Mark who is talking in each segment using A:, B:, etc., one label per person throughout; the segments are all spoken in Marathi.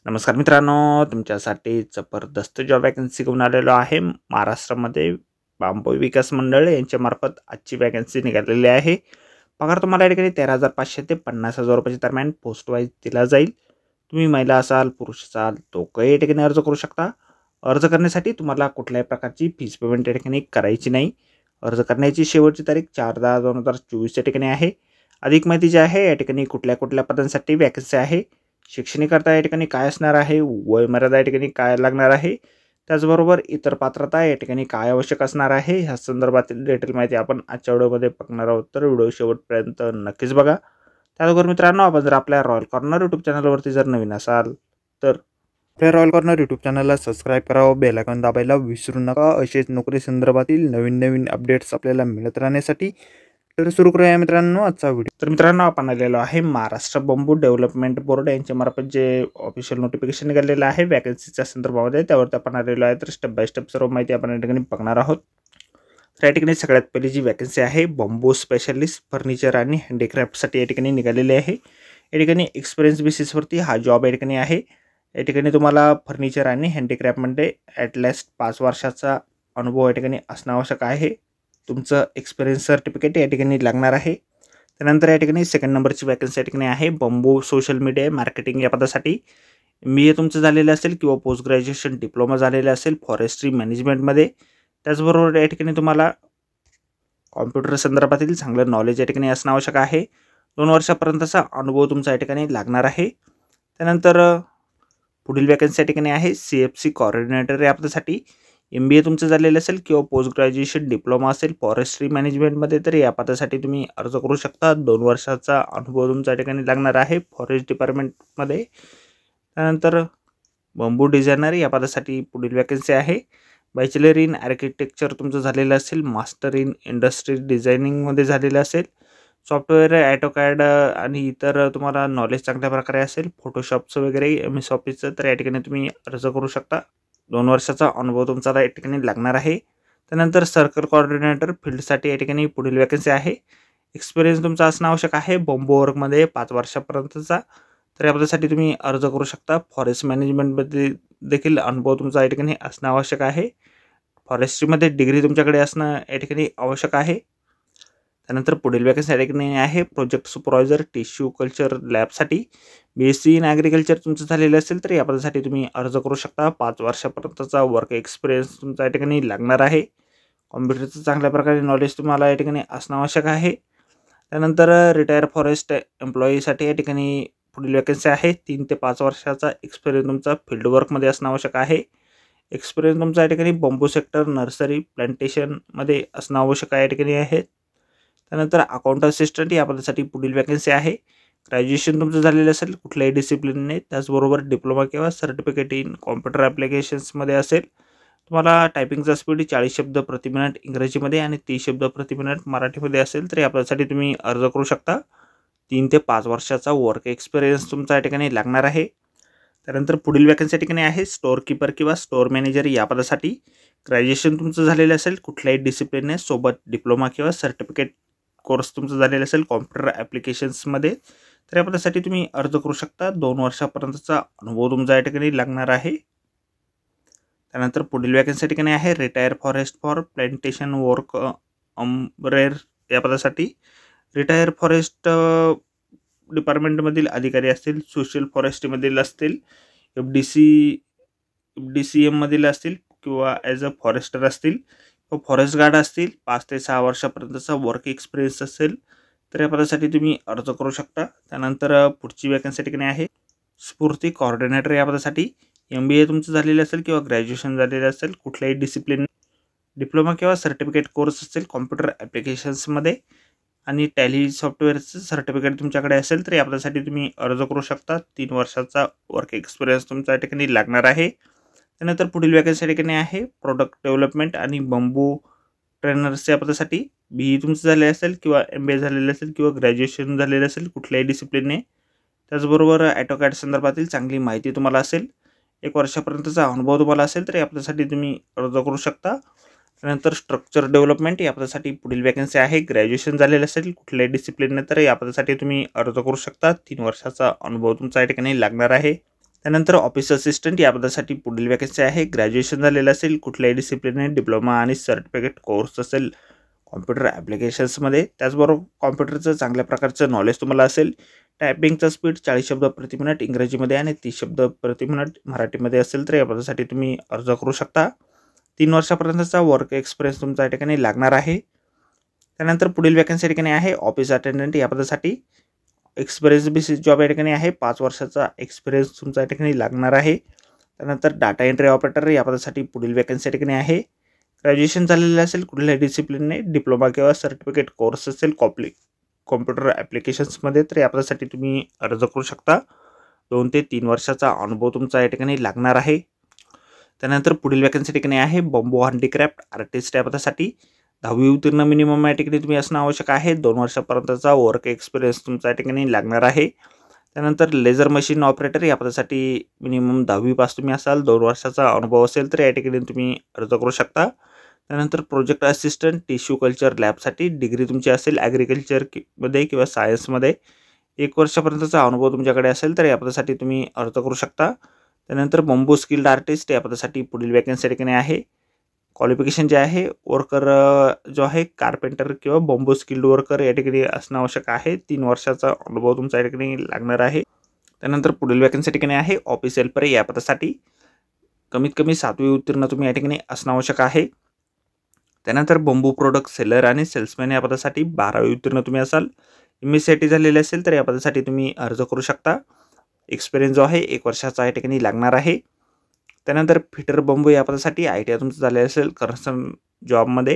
A: नमस्कार मित्रांनो, तुमच्यासाठी जबरदस्त जॉब वॅकन्सी घेऊन आलेलो आहे। महाराष्ट्रामध्ये बांबू विकास मंडळ यांच्यामार्फत आजची वॅकन्सी निघालेली आहे। पगार तुम्हाला या ठिकाणी 13,500 ते 50,000 रुपयाच्या दरम्यान पोस्ट वाईज दिला जाईल। तुम्ही महिला असाल पुरुष असाल दोघंही या ठिकाणी अर्ज करू शकता। अर्ज करण्यासाठी तुम्हाला कुठल्याही प्रकारची फीस पेमेंट या ठिकाणी करायची नाही। अर्ज करण्याची शेवटची तारीख 4/10/2024 या ठिकाणी आहे। अधिक माहिती जी आहे या ठिकाणी कुठल्या पदांसाठी वॅकन्सी आहे, शैक्षणिक या ठिकाणी काय असणार आहे, वयमर्यादा या ठिकाणी काय लागणार आहे, त्याचबरोबर इतर पात्रता या ठिकाणी काय आवश्यक असणार आहे, ह्या संदर्भातील डिटेल माहिती आपण आजच्या व्हिडिओमध्ये बघणार आहोत। तर व्हिडिओ शेवटपर्यंत नक्कीच बघा। त्याचबरोबर मित्रांनो, आपण जर आपल्या रॉयल कॉर्नर यूट्यूब चॅनलवरती जर नवीन असाल तर आपल्या रॉयल कॉर्नर यूट्यूब चॅनलला सबस्क्राईब करावं, बेल आयकॉन दाबायला विसरू नका। असेच नोकरी संदर्भातील नवीन अपडेट्स आपल्याला मिळत राहण्यासाठी। तर सुरू करूया मित्रांनो आजचा व्हिडिओ। तर मित्रांनो, आपण आलेलो आहे महाराष्ट्र बांबू डेव्हलपमेंट बोर्ड यांच्यामार्फत जे ऑफिशियल नोटिफिकेशन निघालेलं आहे वॅकन्सीच्या संदर्भामध्ये, त्यावरती आपण आलेलो आहे। तर स्टेप बाय स्टेप सर्व माहिती आपण या ठिकाणी बघणार आहोत। तर या ठिकाणी सगळ्यात पहिली जी वॅकन्सी आहे बांबू स्पेशलिस्ट फर्निचर आणि हँडीक्राफ्टसाठी या ठिकाणी निघालेली आहे। या ठिकाणी एक्सपिरियन्स बेसिसवरती हा जॉब या ठिकाणी आहे। या ठिकाणी तुम्हाला फर्निचर आणि हँडीक्राफ्टमध्ये ॲटलिस्ट 5 वर्षाचा अनुभव या ठिकाणी असणं आवश्यक आहे। तुमचं एक्सपिरियन्स सर्टिफिकेट या ठिकाणी लागणार आहे। त्यानंतर या ठिकाणी सेकंड नंबरची वॅकन्सी या ठिकाणी आहे बांबू सोशल मीडिया मार्केटिंग या पदासाठी। MBA तुमचं झालेलं असेल किंवा पोस्ट ग्रॅज्युएशन डिप्लोमा झालेला असेल फॉरेस्ट्री मॅनेजमेंटमध्ये। त्याचबरोबर या ठिकाणी तुम्हाला कॉम्प्युटर संदर्भातील चांगलं नॉलेज या ठिकाणी असणं आवश्यक आहे। 2 वर्षापर्यंतचा अनुभव तुमचा या ठिकाणी लागणार आहे। त्यानंतर पुढील वॅकन्सी या ठिकाणी आहे CFC कोऑर्डिनेटर या पदासाठी। MBA तुमचं झालेलं असेल किंवा पोस्ट ग्रॅज्युएशन डिप्लोमा असेल फॉरेस्ट्री मॅनेजमेंटमध्ये, तर या पदासाठी तुम्ही अर्ज करू शकता। 2 वर्षाचा अनुभव तुमच्या ठिकाणी लागणार आहे फॉरेस्ट डिपार्टमेंटमध्ये। त्यानंतर बांबू डिझायनर या पदासाठी पुढील वॅकन्सी आहे। बॅचलर इन आर्किटेक्चर तुमचं झालेलं असेल, मास्टर इन इंडस्ट्रियल डिझायनिंगमध्ये झालेलं असेल, सॉफ्टवेअर AutoCAD आणि इतर तुम्हाला नॉलेज चांगल्या प्रकारे असेल, फोटोशॉपचं वगैरे MS ऑफिसचं, तर या ठिकाणी तुम्ही अर्ज करू शकता। 2 वर्षाचा अनुभव तुमचा या ठिकाणी लागणार आहे। त्यानंतर सर्कल कोऑर्डिनेटर फील्डसाठी या ठिकाणी पुढील वॅकन्सी आहे। एक्सपिरियन्स तुमचा असणं आवश्यक आहे बांबू वर्कमध्ये 5 वर्षापर्यंतचा, तर या पदासाठी तुम्ही अर्ज करू शकता। फॉरेस्ट मॅनेजमेंटमध्ये देखील अनुभव तुमचा या ठिकाणी असणं आवश्यक आहे। फॉरेस्ट्रीमध्ये डिग्री तुमच्याकडे असणं या ठिकाणी आवश्यक आहे। त्यानंतर पुढील वॅकन्सी या ठिकाणी आहे प्रोजेक्ट सुपरवायझर टिश्यू कल्चर लॅबसाठी। BSc इन ॲग्रिकल्चर तुमचं झालेलं असेल तर या पदासाठी तुम्ही अर्ज करू शकता। 5 वर्षापर्यंतचा वर्क एक्सपिरियन्स तुमचा या ठिकाणी लागणार आहे। कॉम्प्युटरचं चांगल्या प्रकारे नॉलेज तुम्हाला या ठिकाणी असणं आवश्यक आहे। त्यानंतर रिटायर फॉरेस्ट एम्प्लॉईसाठी या ठिकाणी पुढील वॅकन्सी आहे। 3 ते 5 वर्षाचा एक्सपिरियन्स तुमचा फील्ड वर्कमध्ये असणं आवश्यक आहे। एक्सपिरियन्स तुमचा या ठिकाणी बांबू सेक्टर नर्सरी प्लांटेशनमध्ये असणं आवश्यक आहे या ठिकाणी आहे। त्यानंतर अकाउंट असिस्टंट या पदासाठी पुढील वॅकन्सी आहे। ग्रॅज्युएशन तुमचं झालेलं असेल कुठल्याही डिसिप्लिनने, त्याचबरोबर डिप्लोमा किंवा सर्टिफिकेट इन कॉम्प्युटर ॲप्लिकेशन्समध्ये असेल। तुम्हाला टायपिंगचा स्पीड 40 शब्द प्रति मिनिट इंग्रजीमध्ये आणि 30 शब्द प्रति मिनिट मराठीमध्ये असेल, तर या पदासाठी तुम्ही अर्ज करू शकता। 3 ते 5 वर्षाचा वर्क एक्सपिरियन्स तुमचा या ठिकाणी लागणार आहे। त्यानंतर पुढील वॅकन्सी या ठिकाणी आहे स्टोअर कीपर किंवा स्टोअर मॅनेजर या पदासाठी। ग्रॅज्युएशन तुमचं झालेलं असेल कुठल्याही डिसिप्लिनने, सोबत डिप्लोमा किंवा सर्टिफिकेट कोर्स तुमचं झालेलं असेल कॉम्प्युटर ॲप्लिकेशन्समध्ये, तर या पदासाठी तुम्ही अर्ज करू शकता। 2 वर्षापर्यंतचा अनुभव तुमचा या ठिकाणी लागणार आहे। त्यानंतर पुढील वॅकन्सी या ठिकाणी आहे retire forest for plantation work अम्ब्रेर या पदासाठी। रिटायर फॉरेस्ट डिपार्टमेंटमधील अधिकारी असतील, सोशल फॉरेस्ट्रीमधील असतील, FDCM मधील असतील किंवा ॲज अ फॉरेस्टर असतील, फॉरेस्ट गार्ड असतील, 5 ते 6 वर्षापर्यंतचा वर्क एक्सपिरियन्स असेल, तर या पदासाठी तुम्ही अर्ज करू शकता। त्यानंतर पुढची वॅकन्सी ठिकाणी आहे स्फूर्ती कोऑर्डिनेटर या पदासाठी। MBA तुमचं झालेलं असेल किंवा ग्रॅज्युएशन झालेलं असेल कुठल्याही डिसिप्लिन, डिप्लोमा किंवा सर्टिफिकेट कोर्स असेल कॉम्प्युटर ॲप्लिकेशन्समध्ये आणि टॅली सॉफ्टवेअरचं सर्टिफिकेट तुमच्याकडे असेल, तर या पदासाठी तुम्ही अर्ज करू शकता। 3 वर्षाचा वर्क एक्सपिरियन्स तुमच्या ठिकाणी लागणार आहे। त्यानंतर पुढील वॅकन्सी ठिकाणी आहे प्रोडक्ट डेव्हलपमेंट आणि बांबू ट्रेनर्स या पदासाठी। BE तुमचं झाले असेल किंवा MBA झालेलं असेल किंवा ग्रॅज्युएशन झालेलं असेल कुठल्याही डिसिप्लिनने, त्याचबरोबर AutoCAD संदर्भातील चांगली माहिती तुम्हाला असेल, 1 वर्षापर्यंतचा अनुभव तुम्हाला असेल, तर या पदासाठी तुम्ही अर्ज करू शकता। त्यानंतर स्ट्रक्चर डेव्हलपमेंट या पदासाठी पुढील वॅकन्सी आहे। ग्रॅज्युएशन झालेलं असेल कुठल्याही डिसिप्लिनने, तर या पदासाठी तुम्ही अर्ज करू शकता। 3 वर्षाचा अनुभव तुमचा या ठिकाणी लागणार आहे। त्यानंतर ऑफिस असिस्टंट या पदासाठी पुढील वॅकन्सी आहे. ग्रॅज्युएशन झालेलं असेल, कुठल्याही डिसिप्लिन डिप्लोमा आणि सर्टिफिकेट कोर्स असेल कॉम्प्युटर ॲप्लिकेशन्समध्ये, त्याचबरोबर कॉम्प्युटरचं चांगल्या प्रकारचं नॉलेज तुम्हाला असेल. टायपिंगचा स्पीड 40 शब्द प्रति मिनिट इंग्रजीमध्ये आणि 30 शब्द प्रति मिनिट मराठीमध्ये असेल तर या पदासाठी तुम्ही अर्ज करू शकता. 3 वर्षापर्यंतचा वर्क एक्सपिरियन्स तुमचा या ठिकाणी लागणार आहे. त्यानंतर पुढील वॅकन्सी या ठिकाणी आहे ऑफिस अटेंडंट या पदासाठी एक्सपिरियन्स बेसिस जॉब या ठिकाणी आहे. 5 वर्षाचा एक्सपिरियन्स तुमचा या ठिकाणी लागणार आहे. त्यानंतर डाटा एंट्री ऑपरेटर या पदासाठी पुढील वॅकन्सी या ठिकाणी आहे. ग्रॅज्युएशन झालेलं असेल, कुठल्याही डिसिप्लिनने डिप्लोमा किंवा सर्टिफिकेट कोर्स असेल कॉम्प्युटर ॲप्लिकेशन्समध्ये तर या पदासाठी तुम्ही अर्ज करू शकता. 2 ते 3 वर्षाचा अनुभव तुमचा या ठिकाणी लागणार आहे. त्यानंतर पुढील वॅकन्सी ठिकाणी आहे बंबू हँडीक्राफ्ट आर्टिस्ट या पदासाठी 10वी उत्तीर्ण मिनिमम या ठिकाणी तुम्ही असणं आवश्यक आहे. 2 वर्षापर्यंतचा वर्क एक्सपिरियन्स तुमचा या ठिकाणी लागणार आहे. त्यानंतर लेझर मशीन ऑपरेटर या पदासाठी मिनिमम 10वी पास तुम्ही असाल, 2 वर्षाचा अनुभव असेल तर या ठिकाणी तुम्ही अर्ज करू शकता. त्यानंतर प्रोजेक्ट असिस्टंट टिश्यू कल्चर लॅबसाठी डिग्री तुमची असेल ॲग्रिकल्चरमध्ये किंवा सायन्समध्ये, 1 वर्षापर्यंतचा अनुभव तुमच्याकडे असेल तर या पदासाठी तुम्ही अर्ज करू शकता. त्यानंतर बंबू स्किल्ड आर्टिस्ट या पदासाठी पुढील वॅकन्सी ठिकाणी आहे. क्वालिफिकेशन जे आहे वर्कर जो आहे कार्पेंटर किंवा बंबू स्किल्ड वर्कर या ठिकाणी असणं आवश्यक आहे. 3 वर्षाचा अनुभव तुमचा या ठिकाणी लागणार आहे. त्यानंतर पुढील वॅकन्सी ठिकाणी आहे ऑफिस हेल्पर या पदासाठी कमीत कमी 7वी उत्तीर्ण तुम्ही या ठिकाणी असणं आवश्यक आहे. त्यानंतर बंबू प्रोडक्ट सेलर आणि सेल्समॅन या पदासाठी 12वी उत्तीर्ण तुम्ही असाल, MSc झालेले असेल तर या पदासाठी तुम्ही अर्ज करू शकता. एक्सपिरियन्स जो आहे 1 वर्षाचा या ठिकाणी लागणार आहे. त्यानंतर फिटर बंबू या पदासाठी ITI तुमचं झालेलं असेल कन्स्ट्रक्शन जॉबमध्ये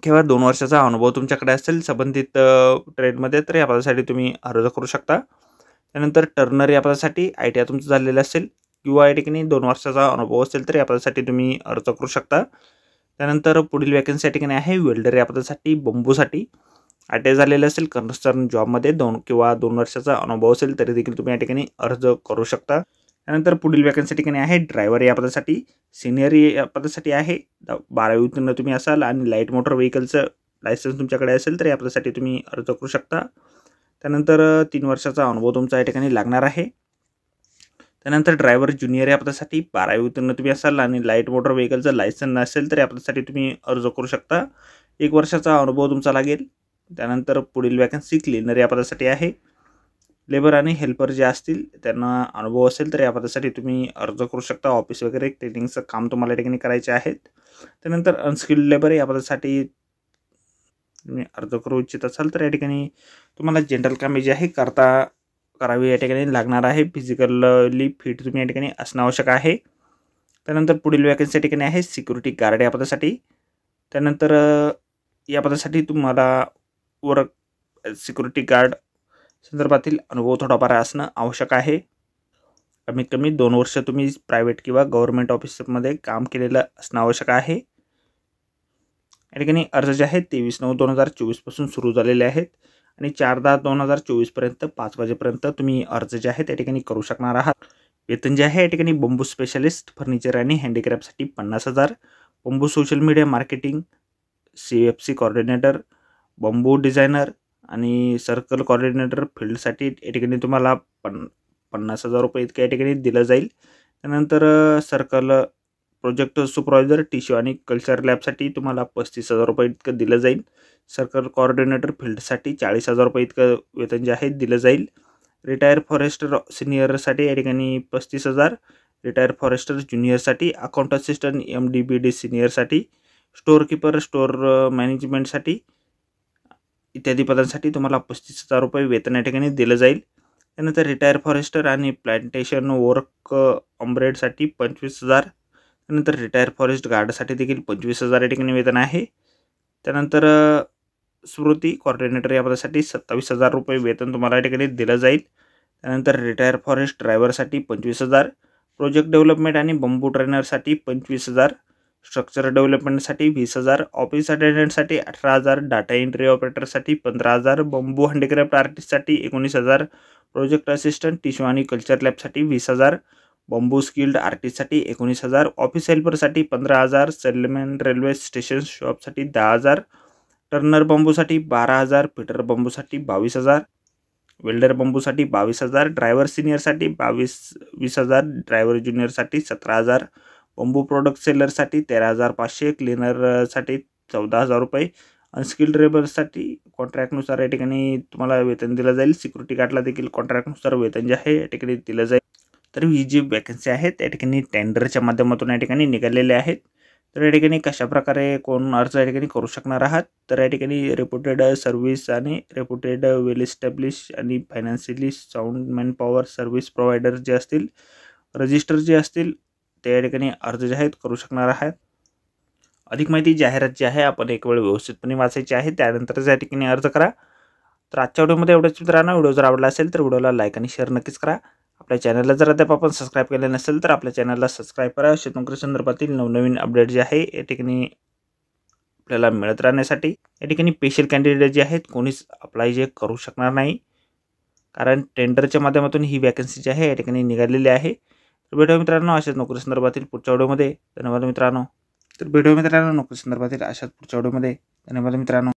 A: किंवा 2 वर्षाचा अनुभव तुमच्याकडे असेल संबंधित ट्रेडमध्ये तर या पदासाठी तुम्ही अर्ज करू शकता. त्यानंतर टर्नर या पदासाठी ITI तुमचं झालेलं असेल किंवा या ठिकाणी 2 वर्षाचा अनुभव असेल तर या पदासाठी तुम्ही अर्ज करू शकता. त्यानंतर पुढील वॅकन्सी या ठिकाणी आहे वेल्डर या पदासाठी बंबूसाठी ITI झालेलं असेल कन्स्ट्रक्शन जॉबमध्ये 2 वर्षाचा अनुभव असेल तरी देखील तुम्ही या ठिकाणी अर्ज करू शकता. त्यानंतर पुढील वॅकन्सी ठिकाणी आहे ड्रायव्हर या पदासाठी सिनियर या पदासाठी आहे. 12वी उत्तीर्ण तुम्ही असाल आणि लाईट मोटर व्हेकलचं लायसन्स तुमच्याकडे असेल तर या पदासाठी तुम्ही अर्ज करू शकता. त्यानंतर 3 वर्षाचा अनुभव तुमचा या ठिकाणी लागणार आहे. त्यानंतर ड्रायव्हर ज्युनियर या पदासाठी 12वी उत्तीर्ण तुम्ही असाल आणि लाईट मोटर व्हेकलचं लायसन्स नसेल तर या पदासाठी तुम्ही अर्ज करू शकता. 1 वर्षाचा अनुभव तुमचा लागेल. त्यानंतर पुढील वॅकन्सी क्लीनर या पदासाठी आहे. लेबर आणि हेल्पर जे असतील त्यांना अनुभव असेल तर या पदासाठी तुम्ही अर्ज करू शकता. ऑफिस वगैरे ट्रेनिंगचं काम तुम्हाला या ठिकाणी करायचे आहेत. त्यानंतर अनस्किल्ड लेबर या पदासाठी तुम्ही अर्ज करू इच्छित असाल तर या ठिकाणी तुम्हाला जनरल कामे जे आहे करावी या ठिकाणी लागणार आहे. फिजिकली फिट तुम्ही या ठिकाणी असणं आवश्यक आहे. त्यानंतर पुढील वॅकन्सी या ठिकाणी आहे सिक्युरिटी गार्ड या पदासाठी. त्यानंतर या पदासाठी तुम्हाला सिक्युरिटी गार्ड संदर्भातील अनुभव थोडाफार असणं आवश्यक आहे. कमीत कमी 2 वर्ष तुम्ही प्रायव्हेट किंवा गव्हर्नमेंट ऑफिसमध्ये काम केलेलं असणं आवश्यक आहे. या ठिकाणी अर्ज जे आहेत 23/9/2024 पासून सुरू झालेले आहेत आणि 4/10/2024 पर्यंत 5 वाजेपर्यंत तुम्ही अर्ज जे आहे त्या ठिकाणी करू शकणार आहात. वेतन जे आहे या ठिकाणी बंबू स्पेशलिस्ट फर्निचर आणि हँडीक्राफ्टसाठी 50,000, bamboo social media marketing CFC coordinator, bamboo designer आणि सर्कल कोऑर्डिनेटर फील्डसाठी या ठिकाणी तुम्हाला 50,000 रुपये इतक्या या ठिकाणी दिलं जाईल. त्यानंतर सर्कल प्रोजेक्ट सुपरवायझर टिश्यू आणि कल्चर लॅबसाठी तुम्हाला 35,000 रुपये इतकं दिलं जाईल. सर्कल कोऑर्डिनेटर फील्डसाठी 40,000 रुपये इतकं वेतन जे आहे दिलं जाईल. रिटायर फॉरेस्टर सिनियरसाठी या ठिकाणी 35,000, रिटायर फॉरेस्टर ज्युनियरसाठी, अकाउंट असिस्टंट MDBD सिनियरसाठी, स्टोअर कीपर स्टोअर मॅनेजमेंटसाठी इत्यादी पदांसाठी तुम्हाला 35,000 रुपये वेतन या ठिकाणी दिलं जाईल. त्यानंतर रिटायर फॉरेस्टर आणि प्लांटेशन वर्क ऑम्ब्रेडसाठी 25,000. त्यानंतर रिटायर फॉरेस्ट गार्डसाठी देखील 25,000 या ठिकाणी वेतन आहे. त्यानंतर स्मृती कोऑर्डिनेटर या पदासाठी 27,000 रुपये वेतन तुम्हाला या ठिकाणी दिलं जाईल. त्यानंतर रिटायर फॉरेस्ट ड्रायव्हरसाठी 25,000, प्रोजेक्ट डेव्हलपमेंट आणि बंबू ट्रेनरसाठी 25,000, स्ट्रक्चर डेव्हलपमेंटसाठी 20,000, ऑफिस अटेंडंटसाठी 18,000, डाटा एंट्री ऑपरेटरसाठी 15,000, बंबू हँडीक्राफ्ट आर्टिस्टसाठी 19,000, प्रोजेक्ट असिस्टंट टिश्यू आणि कल्चर लॅबसाठी 20,000, बंबू स्किल्ड आर्टिस्टसाठी 19,000, ऑफिस हेल्परसाठी 15,000, सेलमॅन रेल्वे स्टेशन शॉपसाठी 10,000, टर्नर बंबूसाठी 12,000, फिटर बंबूसाठी 22,000. वेल्डर बंबूसाठी 22,000, ड्रायव्हर सिनियरसाठी 20,000, ड्रायव्हर ज्युनियरसाठी 17,000, बंबू प्रोडक्ट सेलरसाठी 13,500, क्लीनरसाठी 14,000 रुपये, अनस्किल्ड लेबरसाठी कॉन्ट्रॅक्टनुसार या ठिकाणी तुम्हाला वेतन दिलं जाईल। सिक्युरिटी गार्डला देखील कॉन्ट्रॅक्टनुसार वेतन जे आहे या ठिकाणी दिलं जाईल। तर ही जी वॅकन्सी आहेत त्या ठिकाणी टेंडरच्या माध्यमातून या ठिकाणी निघालेले आहेत। तर या ठिकाणी कशाप्रकारे कोण अर्ज या ठिकाणी करू शकणार आहात, तर या ठिकाणी रेप्युटेड सर्व्हिस आणि रेप्युटेड वेल एस्टॅब्लिश आणि financially sound man power service provider जे असतील, रजिस्टर जे असतील ते या ठिकाणी अर्ज जे आहेत करू शकणार आहात। अधिक माहिती जाहिरात जी आहे आपण एक वेळ व्यवस्थितपणे वाचायची आहे, त्यानंतरच या ठिकाणी अर्ज करा। तर आजच्या व्हिडिओमध्ये एवढंच मित्रांनो। व्हिडिओ जर आवडला असेल तर व्हिडिओला लाईक आणि शेअर नक्कीच करा। आपल्या चॅनलला जर अद्याप आपण सबस्क्राईब केले नसेल तर आपल्या चॅनलला सबस्क्राईब करा। शेतनोकरी संदर्भातील नवनवीन अपडेट जे आहे या ठिकाणी आपल्याला मिळत राहण्यासाठी। या ठिकाणी स्पेशल कॅन्डिडेट जे आहेत कोणीच अप्लाय जे करू शकणार नाही, कारण टेंडरच्या माध्यमातून ही वॅकन्सी जी आहे या ठिकाणी निघालेली आहे। तर भेटूया मित्रांनो अशाच नोकरी संदर्भातील पुढच्या व्हिडिओमध्ये। धन्यवाद मित्रांनो। तर भेटूया मित्रांनो नोकरी संदर्भातील अशाच पुढच्या व्हिडिओमध्ये। धन्यवाद मित्रांनो।